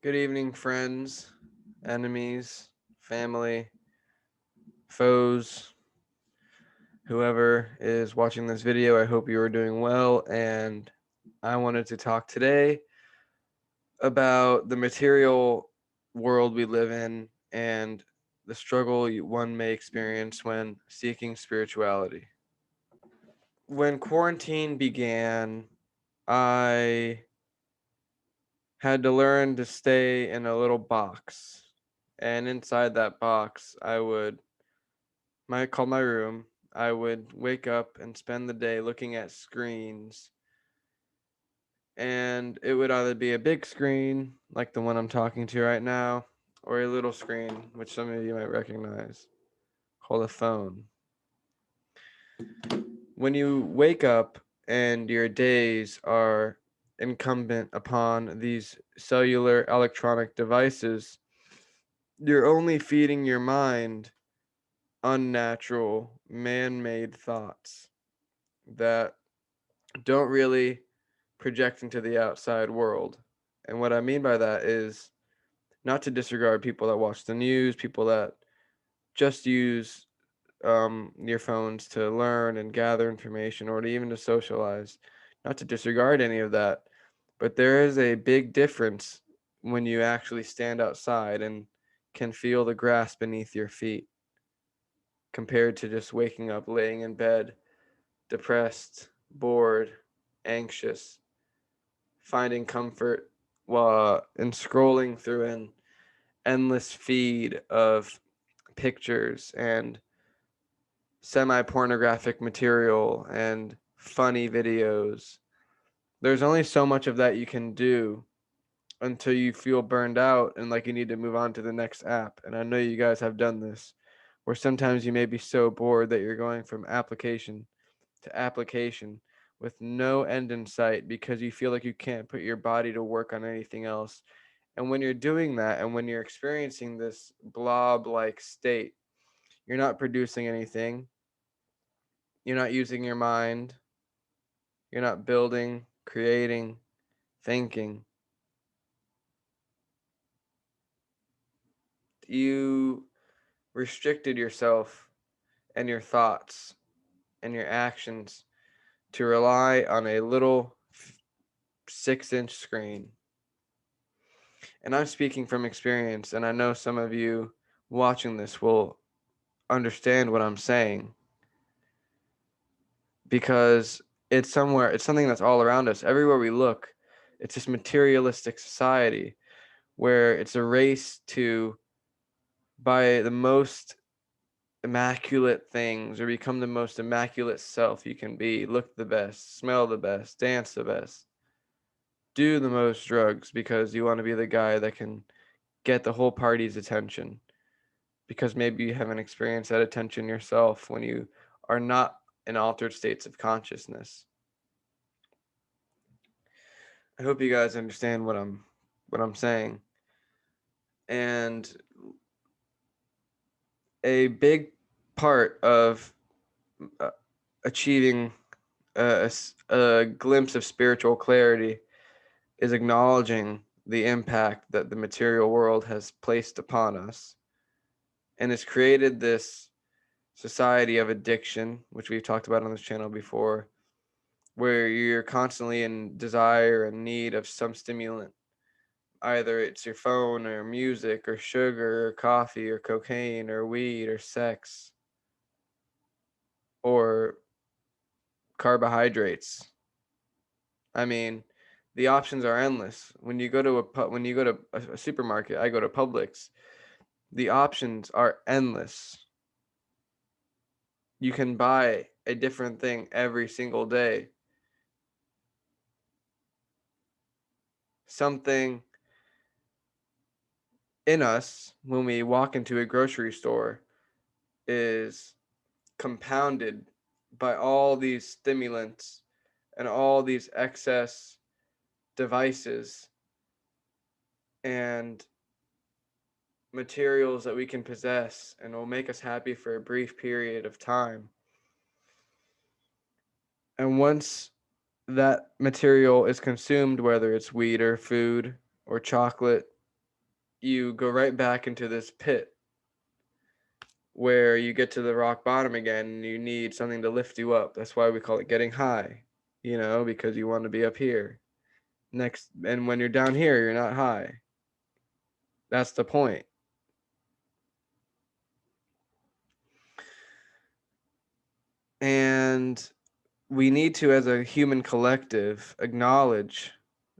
Good evening, friends, enemies, family, foes, whoever is watching this video. I hope you are doing well. And I wanted to talk today about the material world we live in and the struggle one may experience when seeking spirituality. When quarantine began, I had to learn to stay in a little box. And inside that box, call my room. I would wake up and spend the day looking at screens, and it would either be a big screen like the one I'm talking to right now, or a little screen, which some of you might recognize, called a phone. When you wake up and your days are incumbent upon these cellular electronic devices, you're only feeding your mind unnatural, man made thoughts that don't really project into the outside world. And what I mean by that is not to disregard people that watch the news, people that just use your phones to learn and gather information or to even to socialize, not to disregard any of that. But there is a big difference when you actually stand outside and can feel the grass beneath your feet compared to just waking up, laying in bed, depressed, bored, anxious, finding comfort while in scrolling through an endless feed of pictures and semi-pornographic material and funny videos. There's only so much of that you can do until you feel burned out and like you need to move on to the next app. And I know you guys have done this, where sometimes you may be so bored that you're going from application to application with no end in sight because you feel like you can't put your body to work on anything else. And when you're doing that and when you're experiencing this blob like state, you're not producing anything, you're not using your mind, you're not building, creating, thinking. You restricted yourself and your thoughts and your actions to rely on a little 6-inch screen. And I'm speaking from experience, and I know some of you watching this will understand what I'm saying because it's something that's all around us. Everywhere we look, it's this materialistic society where it's a race to buy the most immaculate things or become the most immaculate self you can be, look the best, smell the best, dance the best, do the most drugs because you want to be the guy that can get the whole party's attention because maybe you haven't experienced that attention yourself when you are not in altered states of consciousness. I hope you guys understand what I'm saying. And a big part of uh, achieving a glimpse of spiritual clarity is acknowledging the impact that the material world has placed upon us and has created this society of addiction, which we've talked about on this channel before, where you're constantly in desire and need of some stimulant. Either it's your phone or music or sugar or coffee or cocaine or weed or sex or carbohydrates. I mean, the options are endless. When you go to a supermarket, I go to Publix. The options are endless. You can buy a different thing every single day. Something in us when we walk into a grocery store is compounded by all these stimulants and all these excess devices and materials that we can possess and will make us happy for a brief period of time. And once that material is consumed, whether it's weed or food or chocolate you go right back into this pit where you get to the rock bottom again and you need something to lift you up. That's why we call it getting high, because you want to be up here. Next, and when you're down here, you're not high. That's the point. And we need to, as a human collective, acknowledge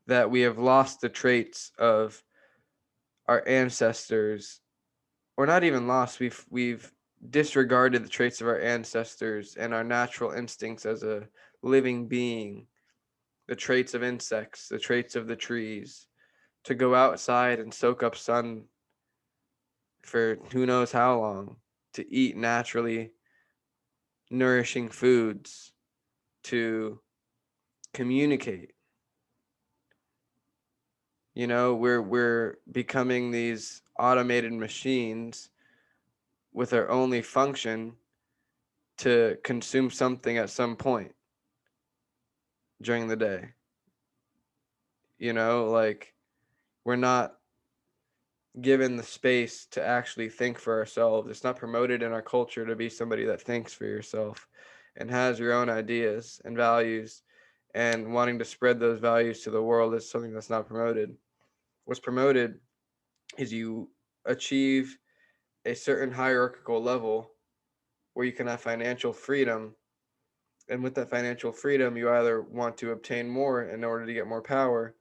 that we have lost the traits of our ancestors, or not even lost. We've disregarded the traits of our ancestors and our natural instincts as a living being, the traits of insects, the traits of the trees, to go outside and soak up sun for who knows how long, to eat naturally nourishing foods, to communicate. We're becoming these automated machines with our only function to consume something at some point during the day. Like, we're not given the space to actually think for ourselves. It's not promoted in our culture to be somebody that thinks for yourself and has your own ideas and values, and wanting to spread those values to the world is something that's not promoted. What's promoted is you achieve a certain hierarchical level where you can have financial freedom. And with that financial freedom, you either want to obtain more in order to get more power,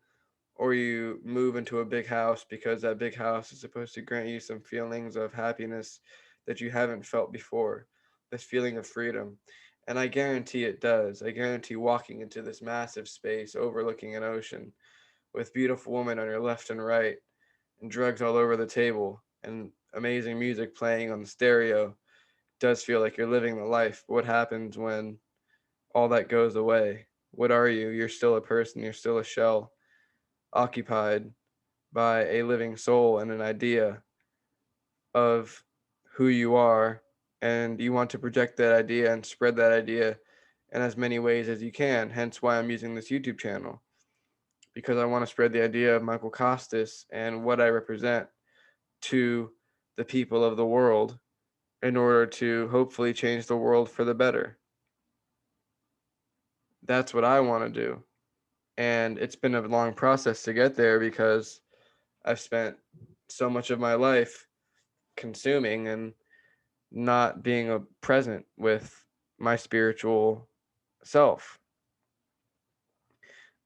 or you move into a big house because that big house is supposed to grant you some feelings of happiness that you haven't felt before, this feeling of freedom. And I guarantee it does. I guarantee walking into this massive space overlooking an ocean with beautiful women on your left and right, and drugs all over the table, and amazing music playing on the stereo does feel like you're living the life. But what happens when all that goes away? What are you? You're still a person, you're still a shell, occupied by a living soul and an idea of who you are, and you want to project that idea and spread that idea in as many ways as you can. Hence why I'm using this YouTube channel, because I want to spread the idea of Michael Costas and what I represent to the people of the world in order to hopefully change the world for the better. That's what I want to do. And it's been a long process to get there because I've spent so much of my life consuming and not being a present with my spiritual self.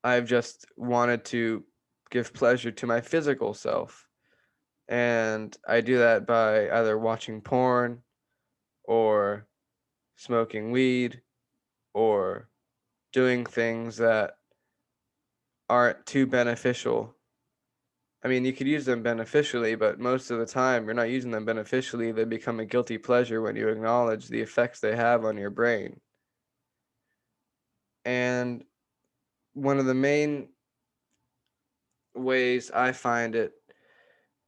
I've just wanted to give pleasure to my physical self. And I do that by either watching porn or smoking weed or doing things that aren't too beneficial. I mean, you could use them beneficially, but most of the time you're not using them beneficially. They become a guilty pleasure when you acknowledge the effects they have on your brain. And one of the main ways I find it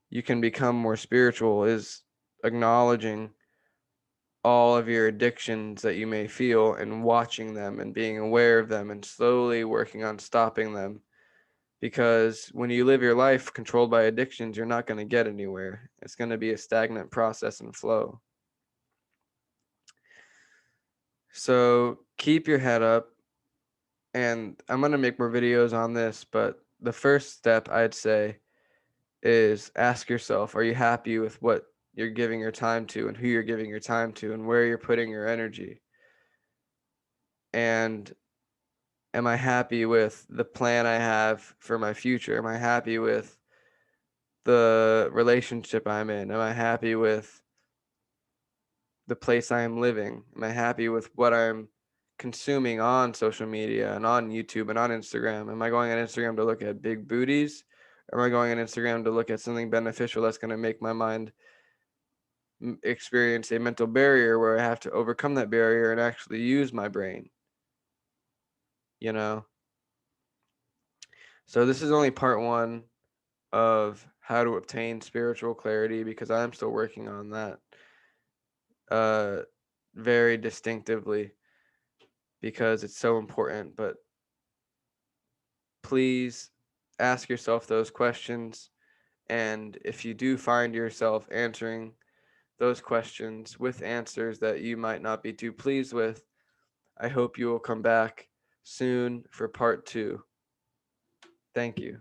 you can become more spiritual is acknowledging all of your addictions that you may feel and watching them and being aware of them and slowly working on stopping them. Because when you live your life controlled by addictions, you're not going to get anywhere. It's going to be a stagnant process and flow. So keep your head up. And I'm going to make more videos on this, but the first step I'd say is ask yourself, are you happy with what you're giving your time to and who you're giving your time to and where you're putting your energy? And am I happy with the plan I have for my future? Am I happy with the relationship I'm in? Am I happy with the place I am living? Am I happy with what I'm consuming on social media and on YouTube and on Instagram? Am I going on Instagram to look at big booties? Or am I going on Instagram to look at something beneficial that's going to make my mind experience a mental barrier where I have to overcome that barrier and actually use my brain, you know? So this is only part one of how to obtain spiritual clarity, because I'm still working on that uh very distinctively, because it's so important. But please ask yourself those questions And if you do find yourself answering those questions with answers that you might not be too pleased with, I hope you will come back soon for part two. Thank you.